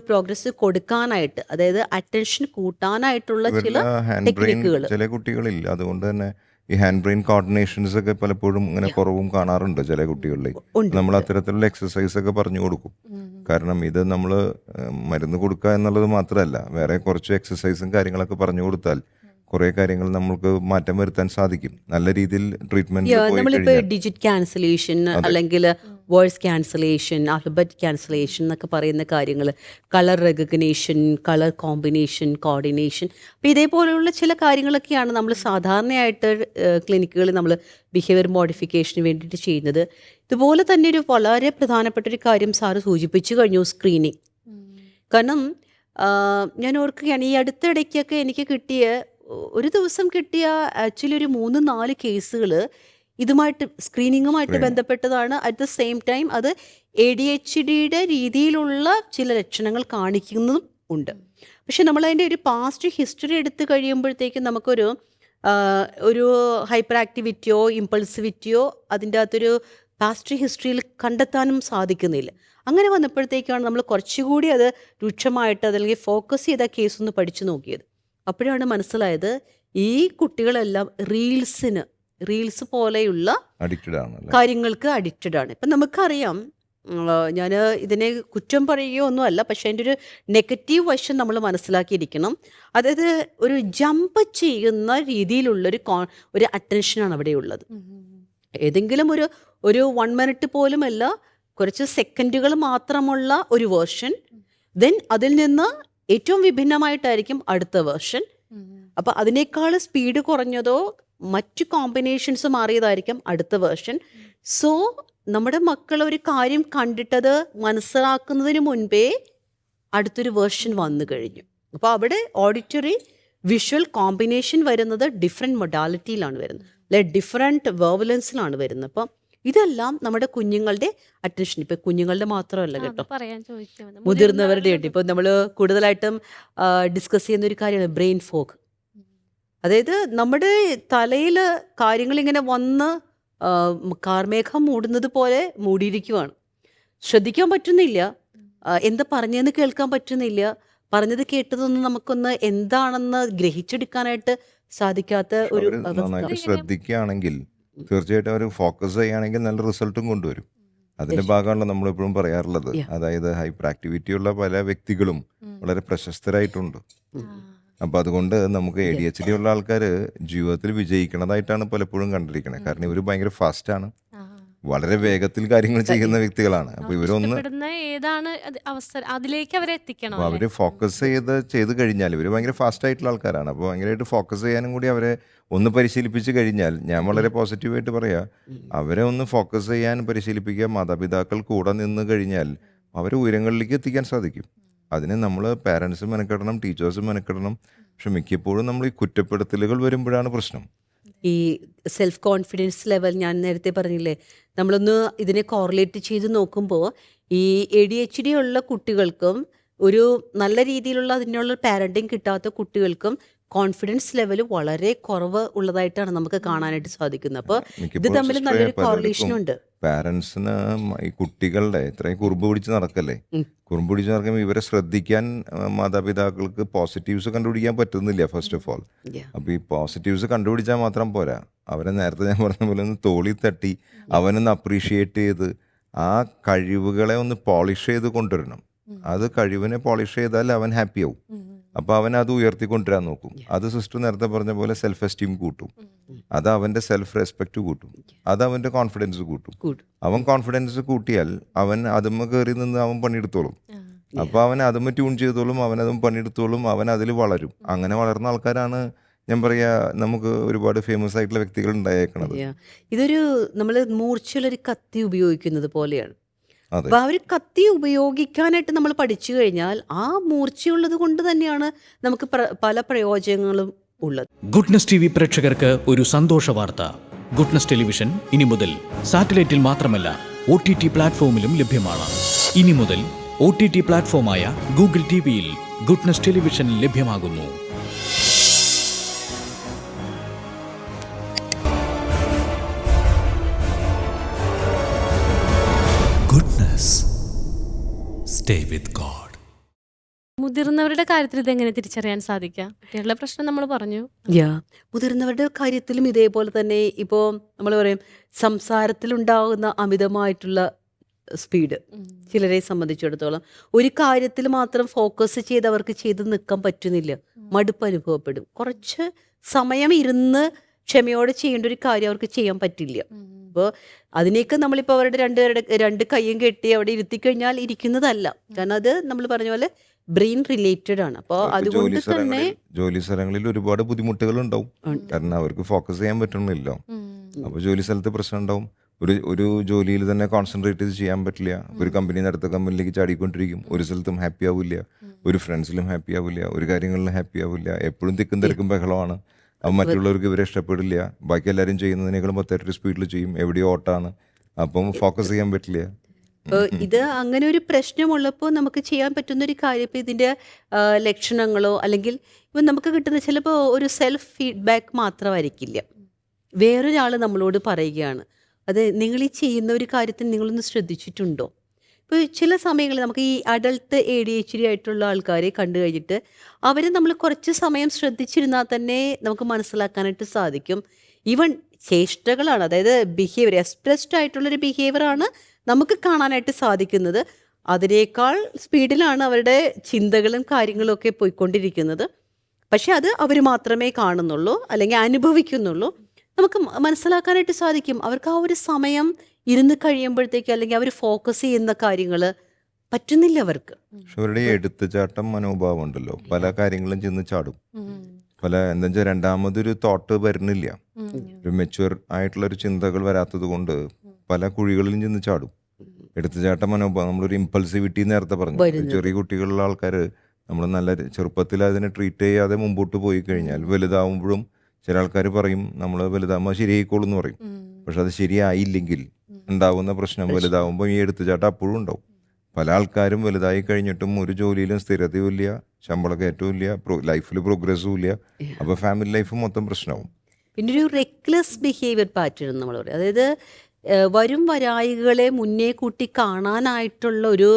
പ്രോഗ്രസ് കൊടുക്കാനായിട്ട്, അതായത് അറ്റൻഷൻ കൂട്ടാനായിട്ടുള്ള ചില ഹാൻഡ് ബ്രെയിൻ ടെക്നിക്കുകൾ ചില കുട്ടികളില്ല. അതുകൊണ്ട് തന്നെ ഈ ഹാൻഡ് ബ്രെയിൻ കോർഡിനേഷൻസ് ഒക്കെ പലപ്പോഴും ഇങ്ങനെ കുറവും കാണാറുണ്ട് ചില കുട്ടികളിലേക്ക്. ഉണ്ട്. നമ്മൾ അത്തരത്തിലുള്ള എക്സസൈസ് ഒക്കെ പറഞ്ഞു കൊടുക്കും. കാരണം ഇത് നമ്മൾ മരുന്ന് കൊടുക്കുക എന്നുള്ളത് മാത്രമല്ല, വേറെ കുറച്ച് എക്സസൈസും കാര്യങ്ങളൊക്കെ പറഞ്ഞു കൊടുത്താൽ കുറെ കാര്യങ്ങൾ നമുക്ക് മാറ്റം വരുത്താൻ സാധിക്കും. നല്ല രീതിയിൽ ട്രീറ്റ്മെന്റ് നമ്മളിപ്പോൾ ഡിജിറ്റ് ക്യാൻസലേഷൻ അല്ലെങ്കിൽ വോയിസ് ക്യാൻസലേഷൻ, ആൽഫബറ്റ് ക്യാൻസലേഷൻ എന്നൊക്കെ പറയുന്ന കാര്യങ്ങൾ, colour recognition, colour combination, coordination, അപ്പോൾ ഇതേപോലെയുള്ള ചില കാര്യങ്ങളൊക്കെയാണ് നമ്മൾ സാധാരണയായിട്ട് ക്ലിനിക്കുകളിൽ നമ്മൾ ബിഹേവിയർ മോഡിഫിക്കേഷന് വേണ്ടിയിട്ട് ചെയ്യുന്നത്. ഇതുപോലെ തന്നെ ഒരു വളരെ പ്രധാനപ്പെട്ട ഒരു കാര്യം സാറ് സൂചിപ്പിച്ചു കഴിഞ്ഞു, സ്ക്രീനിങ്. കാരണം ഞാൻ ഓർക്കുകയാണ്, ഈ അടുത്തിടയ്ക്കൊക്കെ എനിക്ക് ഒരു ദിവസം കിട്ടിയ ആക്ച്വലി ഒരു 3-4 കേസുകൾ ഇതുമായിട്ട് സ്ക്രീനിങ്ങുമായിട്ട് ബന്ധപ്പെട്ടതാണ്. അറ്റ് ദ സെയിം ടൈം അത് ADHDയുടെ രീതിയിലുള്ള ചില ലക്ഷണങ്ങൾ കാണിക്കുന്നതും ഉണ്ട്. പക്ഷെ നമ്മളതിൻ്റെ ഒരു പാസ്റ്റ് ഹിസ്റ്ററി എടുത്ത് കഴിയുമ്പോഴത്തേക്കും നമുക്കൊരു ഹൈപ്പർ ആക്ടിവിറ്റിയോ ഇമ്പൾസിവിറ്റിയോ അതിൻ്റെ അകത്തൊരു പാസ്റ്റ് ഹിസ്റ്ററിയിൽ കണ്ടെത്താനും സാധിക്കുന്നില്ല. അങ്ങനെ വന്നപ്പോഴത്തേക്കാണ് നമ്മൾ കുറച്ചുകൂടി അത് രൂക്ഷമായിട്ട് അതല്ലെങ്കിൽ ഫോക്കസ് ചെയ്ത കേസ് ഒന്ന് പഠിച്ചു നോക്കിയത്. അപ്പോഴാണ് മനസ്സിലായത് ഈ കുട്ടികളെല്ലാം റീൽസ് പോലെയുള്ള കാര്യങ്ങൾക്ക് അഡിക്റ്റഡ് ആണ്. ഇപ്പം നമുക്കറിയാം, ഞാൻ ഇതിനെ കുറ്റം പറയുകയോ ഒന്നുമല്ല, പക്ഷെ അതിൻ്റെ ഒരു നെഗറ്റീവ് വശം നമ്മൾ മനസ്സിലാക്കിയിരിക്കണം. അതായത് ഒരു ജമ്പ് ചെയ്യുന്ന രീതിയിലുള്ളൊരു അറ്റൻഷനാണ് അവിടെയുള്ളത്. ഏതെങ്കിലും ഒരു 1 മിനിറ്റ് പോലുമല്ല, കുറച്ച് സെക്കൻഡുകൾ മാത്രമുള്ള ഒരു വേർഷൻ, ദെൻ അതിൽ നിന്ന് ഏറ്റവും വിഭിന്നമായിട്ടായിരിക്കും അടുത്ത വേർഷൻ. അപ്പം അതിനേക്കാൾ സ്പീഡ് കുറഞ്ഞതോ മറ്റു കോമ്പിനേഷൻസ് മാറിയതായിരിക്കും അടുത്ത വേർഷൻ. സോ നമ്മുടെ മക്കൾ ഒരു കാര്യം കണ്ടിട്ടത് മനസ്സിലാക്കുന്നതിന് മുൻപേ അടുത്തൊരു വേർഷൻ വന്നു കഴിഞ്ഞു. അപ്പോൾ അവിടെ ഓഡിറ്ററി വിഷ്വൽ കോമ്പിനേഷൻ വരുന്നത് ഡിഫറെൻറ്റ് മൊഡാലിറ്റിയിലാണ് വരുന്നത്, അല്ലെ ഡിഫറെൻറ്റ് വേർവലൻസിലാണ് വരുന്നത്. അപ്പം ഇതെല്ലാം നമ്മുടെ കുഞ്ഞുങ്ങളുടെ അറ്റൻഷൻ, ഇപ്പം കുഞ്ഞുങ്ങളുടെ മാത്രമല്ല കേട്ടോ, മുതിർന്നവരുടെ ഉണ്ട്. ഇപ്പോൾ നമ്മൾ കൂടുതലായിട്ടും ഡിസ്കസ് ചെയ്യുന്ന ഒരു കാര്യമാണ് ബ്രെയിൻ ഫോഗ്. അതായത് നമ്മുടെ തലയിൽ കാര്യങ്ങളിങ്ങനെ വന്ന് കാർമേഘം മൂടുന്നത് പോലെ മൂടിയിരിക്കുവാണ്. ശ്രദ്ധിക്കാൻ പറ്റുന്നില്ല, എന്താ പറഞ്ഞതെന്ന് കേൾക്കാൻ പറ്റുന്നില്ല, പറഞ്ഞത് കേട്ടതൊന്നും നമുക്കൊന്ന് എന്താണെന്ന് ഗ്രഹിച്ചെടുക്കാനായിട്ട് സാധിക്കാത്ത ഒരു അവസ്ഥ. ശ്രദ്ധിക്കുകയാണെങ്കിൽ തീർച്ചയായിട്ടും അവർ ഫോക്കസ് ചെയ്യുകയാണെങ്കിൽ നല്ല റിസൾട്ടും കൊണ്ടുവരും. അതിന്റെ ഭാഗമാണല്ലോ നമ്മളെപ്പോഴും പറയാറുള്ളത്. അതായത് ഹൈപ്പർ ആക്ടിവിറ്റി ഉള്ള പല വ്യക്തികളും വളരെ പ്രശസ്തരായിട്ടുണ്ട്. അപ്പൊ അതുകൊണ്ട് നമുക്ക് ADHD ഉള്ള ആൾക്കാർ ജീവിതത്തിൽ വിജയിക്കണതായിട്ടാണ് പലപ്പോഴും കണ്ടിരിക്കുന്നത്. കാരണം ഇവർ ഭയങ്കര ഫാസ്റ്റ് ആണ്, വളരെ വേഗത്തിൽ കാര്യങ്ങൾ ചെയ്യുന്ന വ്യക്തികളാണ്. അപ്പൊ ഇവരൊന്ന് അവര് ഫോക്കസ് ചെയ്ത് കഴിഞ്ഞാൽ ഇവർ ഭയങ്കര ഫാസ്റ്റ് ആയിട്ടുള്ള ആൾക്കാരാണ്. അപ്പോൾ ഭയങ്കരമായിട്ട് ഫോക്കസ് ചെയ്യാനും കൂടി അവരെ ഒന്ന് പരിശീലിപ്പിച്ച് കഴിഞ്ഞാൽ, ഞാൻ വളരെ പോസിറ്റീവായിട്ട് പറയാം, അവരെ ഒന്ന് ഫോക്കസ് ചെയ്യാൻ പരിശീലിപ്പിക്കുക, മാതാപിതാക്കൾ കൂടെ നിന്ന് കഴിഞ്ഞാൽ അവരെ ഉയരങ്ങളിലേക്ക് എത്തിക്കാൻ സാധിക്കും. അതിന് നമ്മൾ പാരൻസും മെനക്കെടണം, ടീച്ചേഴ്സും മെനക്കെടണം. പക്ഷെ മിക്കപ്പോഴും നമ്മൾ ഈ കുറ്റപ്പെടുത്തലുകൾ വരുമ്പോഴാണ് പ്രശ്നം. ഈ സെൽഫ് കോൺഫിഡൻസ് ലെവൽ ഞാൻ നേരത്തെ പറഞ്ഞില്ലേ, നമ്മളൊന്ന് ഇതിനെ കോറിലേറ്റ് ചെയ്ത് നോക്കുമ്പോൾ ഈ ADHD ഉള്ള കുട്ടികൾക്കും ഒരു നല്ല രീതിയിലുള്ള അതിനുള്ള പാരന്റിങ് കിട്ടാത്ത കുട്ടികൾക്കും കോൺഫിഡൻസ് ലെവൽ വളരെ കുറവ് ഉള്ളതായിട്ടാണ് നമുക്ക് കാണാനായിട്ട് സാധിക്കുന്നത്. അപ്പോൾ ഇത് മിക്കപ്പോഴും തമ്മിൽ സിസ്റ്ററെ നല്ലൊരു പലർക്കും കോറിലേഷൻ ഉണ്ട്. പാരൻസിന് ഈ കുട്ടികളുടെ ഇത്രയും കുറുമ്പ് പിടിച്ച് നടക്കല്ലേ, ഉം. കുറുമ്പ് പിടിച്ച് നടക്കുമ്പോൾ ഇവരെ ശ്രദ്ധിക്കാൻ മാതാപിതാക്കൾക്ക് പോസിറ്റീവ്സ് കണ്ടുപിടിക്കാൻ പറ്റുന്നില്ല ഫസ്റ്റ് ഓഫ് ഓൾ. Yeah. അപ്പോൾ ഈ പോസിറ്റീവ്സ് കണ്ടുപിടിച്ചാൽ മാത്രം പോരാ, അവരെ നേരത്തെ ഞാൻ പറഞ്ഞ പോലെ ഒന്ന് തോളി തട്ടി അവനൊന്ന് അപ്രീഷിയേറ്റ് ചെയ്ത് ആ കഴിവുകളെ ഒന്ന് പോളിഷ് ചെയ്ത് കൊണ്ടുവരണം. അത് കഴിവിനെ പോളിഷ് ചെയ്താൽ അവൻ ഹാപ്പി ആവും. അപ്പോൾ അവൻ അത് ഉയർത്തിക്കൊണ്ടുവരാൻ നോക്കും. അത് സിസ്റ്റർ നേരത്തെ പറഞ്ഞ പോലെ സെൽഫ് എസ്റ്റീം കൂട്ടും, അത് അവൻ്റെ സെൽഫ് റെസ്പെക്റ്റ് കൂട്ടും, അത് അവൻ്റെ കോൺഫിഡൻസ് കൂട്ടും. Good. അവൻ കോൺഫിഡൻസ് കൂട്ടിയാൽ അവൻ അതുമ്മ കയറി നിന്ന് അവൻ പണിയെടുത്തോളും. അപ്പോൾ അവൻ അതുമ്മ ട്യൂൺ ചെയ്തോളും, അവൻ അതും പണിയെടുത്തോളും, അവൻ അതിൽ വളരും. അങ്ങനെ വളർന്ന ആൾക്കാരാണ് ഞാൻ പറയാ നമുക്ക് ഒരുപാട് ഫേമസ് ആയിട്ടുള്ള വ്യക്തികൾ ഉണ്ടായേക്കണത്. Yeah. ഇതൊരു നമ്മൾ മൂർച്ചയുള്ളൊരു കത്തി ഉപയോഗിക്കുന്നത് പോലെയാണ്. അതെ. അപ്പൊ ആ ഒരു കത്തി ഉപയോഗിക്കാനായിട്ട് നമ്മൾ പഠിച്ചു കഴിഞ്ഞാൽ ആ മൂർച്ചയുള്ളത് കൊണ്ട് തന്നെയാണ് നമുക്ക് പല പ്രയോജനങ്ങളും ഉള്ളത്. ഗുഡ്നസ് ടി വി പ്രേക്ഷകർക്ക് ഒരു സന്തോഷ വാർത്ത. ഗുഡ്നസ് ടെലിവിഷൻ ഇനി മുതൽ സാറ്റലൈറ്റിൽ മാത്രമല്ല OTT പ്ലാറ്റ്ഫോമിലും ലഭ്യമാണ്. ഇനി മുതൽ OTT പ്ലാറ്റ്ഫോമായ ഗൂഗിൾ ടിവിയിൽ ഗുഡ്നസ് ടെലിവിഷൻ ലഭ്യമാകുന്നു. Goodness. Stay with God. മുതിർന്നവരുടെ കാര്യത്തിൽ ഇതെങ്ങനെ തിരിച്ചറിയാൻ സാധിക്കുക? കുട്ടികളുടെ പ്രശ്നം നമ്മൾ പറഞ്ഞു. മുതിർന്നവരുടെ കാര്യത്തിലും ഇതേപോലെ തന്നെ ഇപ്പോൾ നമ്മൾ പറയും സംസാരത്തിലുണ്ടാകുന്ന അമിതമായിട്ടുള്ള സ്പീഡ് ചിലരെ സംബന്ധിച്ചിടത്തോളം ഒരു കാര്യത്തിൽ മാത്രം ഫോക്കസ് ചെയ്ത് അവർക്ക് ചെയ്ത് നിൽക്കാൻ പറ്റുന്നില്ല, മടുപ്പ് അനുഭവപ്പെടും. കുറച്ച് സമയം ഇരുന്ന് ക്ഷമയോടെ ചെയ്യേണ്ട ഒരു കാര്യം അവർക്ക് ചെയ്യാൻ പറ്റില്ല. അപ്പോൾ അതിനേക്ക് നമ്മളിപ്പോൾ അവരുടെ രണ്ട് കൈയും കെട്ടി അവിടെ ഇരുത്തിക്കഴിഞ്ഞാൽ ഇരിക്കുന്നതല്ല. കാരണം അത് നമ്മൾ പറഞ്ഞ പോലെ ബ്രെയിൻ റിലേറ്റഡ് ആണ്. അപ്പോൾ അതുകൊണ്ട് തന്നെ ജോലി സ്ഥലങ്ങളിൽ ഒരുപാട് ബുദ്ധിമുട്ടുകൾ ഉണ്ടാവും. കാരണം അവർക്ക് ഫോക്കസ് ചെയ്യാൻ പറ്റണില്ലല്ലോ. അപ്പോൾ ജോലി സ്ഥലത്ത് പ്രശ്നം ഉണ്ടാവും. ഒരു ജോലിയിൽ തന്നെ കോൺസെൻട്രേറ്റ് ചെയ്ത് ചെയ്യാൻ പറ്റില്ല. ഒരു കമ്പനിയിൽ അടുത്ത കമ്പനിയിലേക്ക് ചാടിക്കൊണ്ടിരിക്കും. ഒരു സ്ഥലത്തും ഹാപ്പി ആവില്ല, ഒരു ഫ്രണ്ട്സിലും ഹാപ്പി ആവില്ല, ഒരു കാര്യങ്ങളിലും ഹാപ്പി ആവില്ല. എപ്പോഴും തിക്കും തിരക്കും ബഹളമാണ്. അപ്പം മറ്റുള്ളവർക്ക് ഇവരെ ഇഷ്ടപ്പെടില്ല. ബാക്കി എല്ലാവരും ചെയ്യുന്നതിനേക്കാളും 10 സ്പീഡിൽ ചെയ്യും. എവിടെയോ ഓട്ടാണ്, അപ്പം ഫോക്കസ് ചെയ്യാൻ പറ്റില്ല. ഇത് അങ്ങനെ ഒരു പ്രശ്നമുള്ളപ്പോൾ നമുക്ക് ചെയ്യാൻ പറ്റുന്ന ഒരു കാര്യം ഇപ്പം ഇതിൻ്റെ ലക്ഷണങ്ങളോ അല്ലെങ്കിൽ ഇപ്പം നമുക്ക് കിട്ടുന്ന ചിലപ്പോൾ ഒരു സെൽഫ് ഫീഡ്ബാക്ക് മാത്രമായിരിക്കില്ല. വേറൊരാൾ നമ്മളോട് പറയുകയാണ്, അത് നിങ്ങൾ ഈ ചെയ്യുന്ന ഒരു കാര്യത്തിൽ നിങ്ങളൊന്ന് ശ്രദ്ധിച്ചിട്ടുണ്ടോ? ഇപ്പോൾ ചില സമയങ്ങളിൽ നമുക്ക് ഈ അഡൾട്ട് ADHD ആയിട്ടുള്ള ആൾക്കാരെ കണ്ടു കഴിഞ്ഞിട്ട് അവരെ നമ്മൾ കുറച്ച് സമയം ശ്രദ്ധിച്ചിരുന്നാൽ തന്നെ നമുക്ക് മനസ്സിലാക്കാനായിട്ട് സാധിക്കും. ഈവൻ ചേഷ്ടകളാണ്, അതായത് ബിഹേവിയർ എക്സ്പ്രസ്ഡ് ആയിട്ടുള്ളൊരു ബിഹേവിയറാണ് നമുക്ക് കാണാനായിട്ട് സാധിക്കുന്നത്. അതിനേക്കാൾ സ്പീഡിലാണ് അവരുടെ ചിന്തകളും കാര്യങ്ങളും ഒക്കെ പോയിക്കൊണ്ടിരിക്കുന്നത്. പക്ഷെ അത് അവർ മാത്രമേ കാണുന്നുള്ളൂ അല്ലെങ്കിൽ അനുഭവിക്കുന്നുള്ളൂ. നമുക്ക് മനസ്സിലാക്കാനായിട്ട് സാധിക്കും അവർക്ക് ആ ഒരു സമയം ഇരുന്ന് കഴിയുമ്പോഴത്തേക്ക് അല്ലെങ്കിൽ അവർ ഫോക്കസ് ചെയ്യുന്ന കാര്യങ്ങൾ പറ്റുന്നില്ല അവർക്ക്. പക്ഷെ അവരുടെ എടുത്തുചാട്ടം മനോഭാവം ഉണ്ടല്ലോ, പല കാര്യങ്ങളും ചെന്ന് ചാടും. പല എന്താ വെച്ചാൽ രണ്ടാമതൊരു തോട്ട് വരുന്നില്ല, ഒരു മെച്യൂർ ആയിട്ടുള്ളൊരു ചിന്തകൾ വരാത്തത് കൊണ്ട് പല കുഴികളിലും ചെന്ന് ചാടും. എടുത്തുചാട്ട മനോഭാവം, നമ്മളൊരു ഇമ്പൾസിവിറ്റി നേരത്തെ പറഞ്ഞു. ചെറിയ കുട്ടികളുള്ള ആൾക്കാർ നമ്മൾ നല്ല ചെറുപ്പത്തിൽ അതിനെ ട്രീറ്റ് ചെയ്യാതെ മുമ്പോട്ട് പോയി കഴിഞ്ഞാൽ വലുതാവുമ്പോഴും ചില ആൾക്കാർ പറയും നമ്മൾ വലുതാകുമ്പോൾ ശരിയായിക്കോളും എന്ന് പറയും. പക്ഷെ അത് ശരിയായില്ലെങ്കിൽ ഉണ്ടാവുന്ന പ്രശ്നം വലുതാവുമ്പോൾ ഈ എടുത്തുചാട്ടം അപ്പോഴും ഉണ്ടാവും. പല ആൾക്കാരും വലുതായി കഴിഞ്ഞിട്ടും ഒരു ജോലിയിലും സ്ഥിരതയും ഇല്ല, ശമ്പള കയറ്റവും ഇല്ല, ലൈഫിൽ പ്രോഗ്രസ്സും ഇല്ല. അപ്പോൾ ഫാമിലി ലൈഫ് മൊത്തം പ്രശ്നമാവും. പിന്നെ ഒരു റെക്ലെസ് ബിഹേവിയർ പാറ്റേൺ നമ്മൾ പറയും, അതായത് വരും വരായികളെ മുന്നേ കൂട്ടി കാണാനായിട്ടുള്ള ഒരു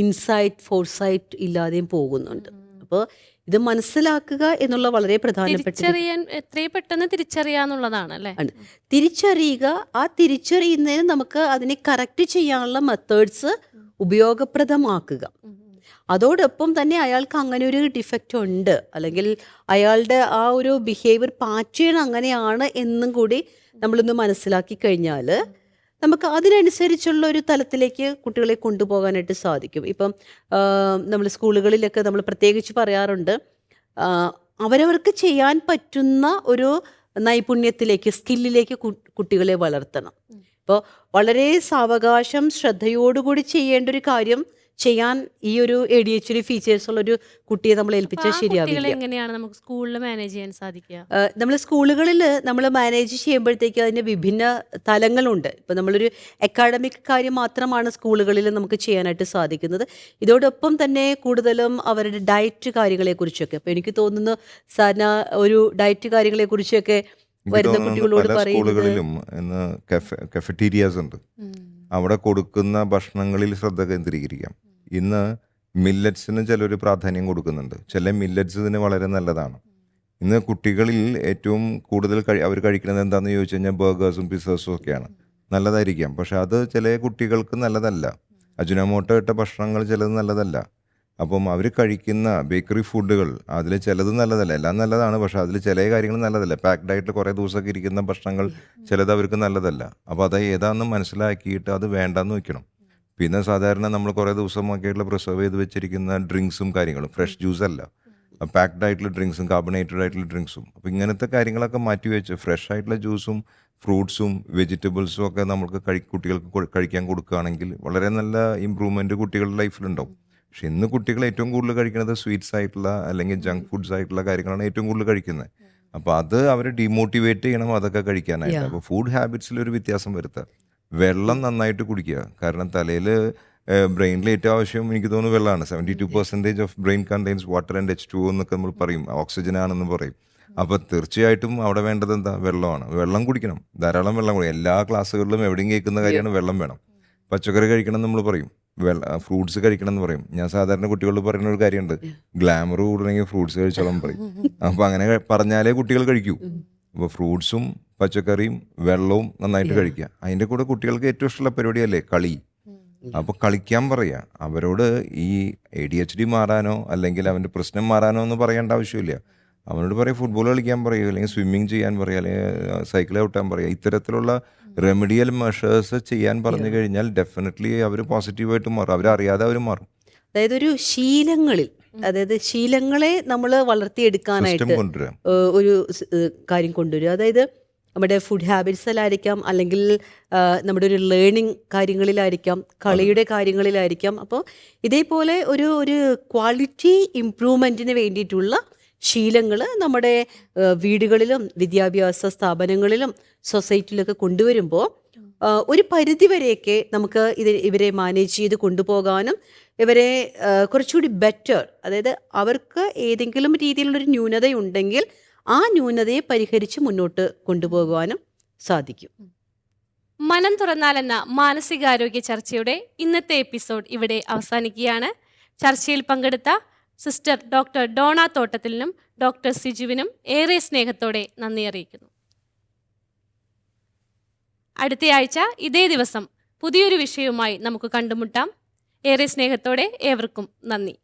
ഇൻസൈറ്റ് ഫോർസൈറ്റ് ഇല്ലാതെയും പോകുന്നുണ്ട്. അപ്പോൾ ഇത് മനസ്സിലാക്കുക എന്നുള്ള വളരെ പ്രധാനപ്പെട്ട എത്രയും പെട്ടെന്ന് തിരിച്ചറിയാന്നുള്ളതാണ് അല്ലേ? തിരിച്ചറിയുക, ആ തിരിച്ചറിയുന്നതിന് നമുക്ക് അതിനെ കറക്റ്റ് ചെയ്യാനുള്ള മെത്തേഡ്സ് ഉപയോഗപ്രദമാക്കുക. അതോടൊപ്പം തന്നെ അയാൾക്ക് അങ്ങനെ ഒരു ഡിഫക്റ്റ് ഉണ്ട് അല്ലെങ്കിൽ അയാളുടെ ആ ഒരു ബിഹേവിയർ പാറ്റേൺ അങ്ങനെയാണ് എന്നും കൂടി നമ്മളൊന്ന് മനസ്സിലാക്കി കഴിഞ്ഞാൽ നമുക്ക് അതിനനുസരിച്ചുള്ള ഒരു തലത്തിലേക്ക് കുട്ടികളെ കൊണ്ടുപോകാനായിട്ട് സാധിക്കും. ഇപ്പം നമ്മൾ സ്കൂളുകളിലൊക്കെ നമ്മൾ പ്രത്യേകിച്ച് പറയാറുണ്ട്, അവരവർക്ക് ചെയ്യാൻ പറ്റുന്ന ഒരു നൈപുണ്യത്തിലേക്ക്, സ്കില്ലിലേക്ക് കുട്ടികളെ വളർത്തണം. ഇപ്പോൾ വളരെ സാവകാശം ശ്രദ്ധയോടുകൂടി ചെയ്യേണ്ട ഒരു കാര്യം ചെയ്യാൻ ഈ ഒരു ADHD ഫീച്ചേഴ്സ് ഉള്ള ഒരു കുട്ടിയെ നമ്മൾ ഏൽപ്പിച്ചാൽ കുട്ടികളെ ശരിയാവില്ല. എങ്ങനെയാണ് നമുക്ക് സ്കൂളിൽ മാനേജ് ചെയ്യാൻ സാധിക്കുക? നമ്മൾ സ്കൂളുകളിൽ നമ്മൾ മാനേജ് ചെയ്യുമ്പോഴത്തേക്ക് അതിന് വിഭിന്ന തലങ്ങളുണ്ട്. ഇപ്പം നമ്മളൊരു അക്കാഡമിക് കാര്യം മാത്രമാണ് സ്കൂളുകളിൽ നമുക്ക് ചെയ്യാനായിട്ട് സാധിക്കുന്നത്. ഇതോടൊപ്പം തന്നെ കൂടുതലും അവരുടെ ഡയറ്റ് കാര്യങ്ങളെക്കുറിച്ചൊക്കെ, അപ്പോൾ എനിക്ക് തോന്നുന്നു സാധാരണ ഒരു ഡയറ്റ് കാര്യങ്ങളെക്കുറിച്ചൊക്കെ എനിക്ക് വരുന്ന തോന്നുന്നു കുട്ടികളോട് പല പറയുന്നത് സ്കൂളുകളിലും ഇന്ന് കഫറ്റീരിയാസ് ഉണ്ട്. അവിടെ കൊടുക്കുന്ന ഭക്ഷണങ്ങളിൽ ശ്രദ്ധ കേന്ദ്രീകരിക്കാം. ഇന്ന് മില്ലറ്റ്സിന് ചിലർ പ്രാധാന്യം കൊടുക്കുന്നുണ്ട്. ചില മില്ലറ്റ്സ് ഇതിന് വളരെ നല്ലതാണ്. ഇന്ന് കുട്ടികളിൽ ഏറ്റവും കൂടുതൽ അവർ കഴിക്കുന്നത് എന്താണെന്ന് ചോദിച്ചു കഴിഞ്ഞാൽ ബർഗേഴ്സും പിസ്സസും ഒക്കെയാണ്. നല്ലതായിരിക്കാം, പക്ഷെ അത് ചില കുട്ടികൾക്ക് നല്ലതല്ല. അജിനോമോട്ടോ ഇട്ട ഭക്ഷണങ്ങൾ ചിലത് നല്ലതല്ല. അപ്പം അവർ കഴിക്കുന്ന ബേക്കറി ഫുഡുകൾ അതിൽ ചിലത് നല്ലതല്ല, എല്ലാം നല്ലതാണ്, പക്ഷെ അതിൽ ചില കാര്യങ്ങൾ നല്ലതല്ല. പാക്ഡ് ആയിട്ട് കുറേ ദിവസമൊക്കെ ഇരിക്കുന്ന ഭക്ഷണങ്ങൾ ചിലത് അവർക്ക് നല്ലതല്ല. അപ്പോൾ അത് ഏതാണെന്ന് മനസ്സിലാക്കിയിട്ട് അത് വേണ്ടാന്ന് വെക്കണം. പിന്നെ സാധാരണ നമ്മൾ കുറേ ദിവസമൊക്കെ ആയിട്ടുള്ള പ്രിസർവ് ചെയ്ത് വെച്ചിരിക്കുന്ന ഡ്രിങ്ക്സും കാര്യങ്ങളും ഫ്രഷ് ജ്യൂസ് അല്ല, പാക്ഡ് ആയിട്ടുള്ള ഡ്രിങ്ക്സും കാർബണേറ്റഡ് ആയിട്ടുള്ള ഡ്രിങ്ക്സും. അപ്പോൾ ഇങ്ങനത്തെ കാര്യങ്ങളൊക്കെ മാറ്റി വെച്ച് ഫ്രഷ് ആയിട്ടുള്ള ജ്യൂസും ഫ്രൂട്ട്സും വെജിറ്റബിൾസും ഒക്കെ നമുക്ക് കുട്ടികൾക്ക് കഴിക്കാൻ കൊടുക്കുകയാണെങ്കിൽ വളരെ നല്ല ഇമ്പ്രൂവ്മെൻറ്റ് കുട്ടികളുടെ ലൈഫിലുണ്ടാവും. പക്ഷെ ഇന്ന് കുട്ടികൾ ഏറ്റവും കൂടുതൽ കഴിക്കുന്നത് സ്വീറ്റ്സ് ആയിട്ടുള്ള അല്ലെങ്കിൽ ജങ്ക് ഫുഡ്സ് ആയിട്ടുള്ള കാര്യങ്ങളാണ് ഏറ്റവും കൂടുതൽ കഴിക്കുന്നത്. അപ്പോൾ അത് അവരെ ഡീമോട്ടിവേറ്റ് ചെയ്യണം അതൊക്കെ കഴിക്കാനായിട്ട്. അപ്പോൾ ഫുഡ് ഹാബിറ്റ്സിൽ ഒരു വ്യത്യാസം വരുത്തുക. വെള്ളം നന്നായിട്ട് കുടിക്കുക. കാരണം തലയിൽ ബ്രെയിനിൽ ഏറ്റവും ആവശ്യം എനിക്ക് തോന്നുന്നു വെള്ളമാണ്. 72% of brain contains water and H2O എന്നൊക്കെ നമ്മൾ പറയും, ഓക്സിജൻ ആണെന്ന് പറയും. അപ്പോൾ തീർച്ചയായിട്ടും അവിടെ വേണ്ടത് എന്താ? വെള്ളമാണ്. വെള്ളം കുടിക്കണം, ധാരാളം വെള്ളം കുടിക്കണം. എല്ലാ ക്ലാസ്സുകളിലും എവിടെയും കേൾക്കുന്ന കാര്യമാണ് വെള്ളം വേണം. പച്ചക്കറി കഴിക്കണം നമ്മൾ പറയും, ഫ്രൂട്ട്സ് കഴിക്കണം എന്ന് പറയും. ഞാൻ സാധാരണ കുട്ടികളോട് പറയുന്ന ഒരു കാര്യമുണ്ട്, ഗ്ലാമർ കൂടണമെങ്കിൽ ഫ്രൂട്ട്സ് കഴിച്ചോളം പറയും. അപ്പോൾ അങ്ങനെ പറഞ്ഞാലേ കുട്ടികൾ കഴിക്കൂ. അപ്പോൾ ഫ്രൂട്ട്സും പച്ചക്കറിയും വെള്ളവും നന്നായിട്ട് കഴിക്കുക. അതിൻ്റെ കൂടെ കുട്ടികൾക്ക് ഏറ്റവും ഇഷ്ടമുള്ള പരിപാടിയല്ലേ കളി. അപ്പോൾ കളിക്കാൻ പറയുക അവരോട്. ഈ ADHD മാറാനോ അല്ലെങ്കിൽ അവൻ്റെ പ്രശ്നം മാറാനോ എന്ന് പറയേണ്ട ആവശ്യമില്ല. അവനോട് പറയും ഫുട്ബോൾ കളിക്കാൻ പറയുക, അല്ലെങ്കിൽ സ്വിമ്മിങ് ചെയ്യാൻ പറയുക, അല്ലെങ്കിൽ സൈക്കിൾ ഔട്ടാൻ പറയുക. ഇത്തരത്തിലുള്ള റെമഡിയൽ മെഷേഴ്സ് ചെയ്യാൻ പറഞ്ഞു കഴിഞ്ഞാൽ ഡെഫിനറ്റ്ലി അവർ പോസിറ്റീവായിട്ട് മാറും. അവരറിയാതെ അവർ മാറും. അതായത് ഒരു ശീലങ്ങളിൽ, അതായത് ശീലങ്ങളെ നമ്മൾ വളർത്തിയെടുക്കാനായിട്ട് സിസ്റ്റം കൊണ്ടുവരാം. ഒരു കാര്യം കൊണ്ടുവരിക. അതായത് നമ്മുടെ ഫുഡ് ഹാബിറ്റ്സിലായിരിക്കാം, അല്ലെങ്കിൽ നമ്മുടെ ഒരു ലേണിംഗ് കാര്യങ്ങളിലായിരിക്കാം, കളിയുടെ കാര്യങ്ങളിലായിരിക്കാം. അപ്പോൾ ഇതേപോലെ ഒരു ക്വാളിറ്റി ഇംപ്രൂവ്മെൻറ്റിന് വേണ്ടിയിട്ടുള്ള ശീലങ്ങൾ നമ്മുടെ വീടുകളിലും വിദ്യാഭ്യാസ സ്ഥാപനങ്ങളിലും സൊസൈറ്റിയിലൊക്കെ കൊണ്ടുവരുമ്പോൾ ഒരു പരിധിവരെയൊക്കെ നമുക്ക് ഇവരെ മാനേജ് ചെയ്ത് കൊണ്ടുപോകാനും ഇവരെ കുറച്ചുകൂടി ബെറ്റർ, അതായത് അവർക്ക് ഏതെങ്കിലും രീതിയിലുള്ളൊരു ന്യൂനതയുണ്ടെങ്കിൽ ആ ന്യൂനതയെ പരിഹരിച്ച് മുന്നോട്ട് കൊണ്ടുപോകാനും സാധിക്കും. മനം തുറന്നാലെന്ന മാനസികാരോഗ്യ ചർച്ചയുടെ ഇന്നത്തെ എപ്പിസോഡ് ഇവിടെ അവസാനിക്കുകയാണ്. ചർച്ചയിൽ പങ്കെടുത്ത സിസ്റ്റർ ഡോക്ടർ ഡോണ തോട്ടത്തിലിനും ഡോക്ടർ സിജുവിനും ഏറെ സ്നേഹത്തോടെ നന്ദി അറിയിക്കുന്നു. അടുത്തയാഴ്ച ഇതേ ദിവസം പുതിയൊരു വിഷയവുമായി നമുക്ക് കണ്ടുമുട്ടാം. ഏറെ സ്നേഹത്തോടെ ഏവർക്കും നന്ദി.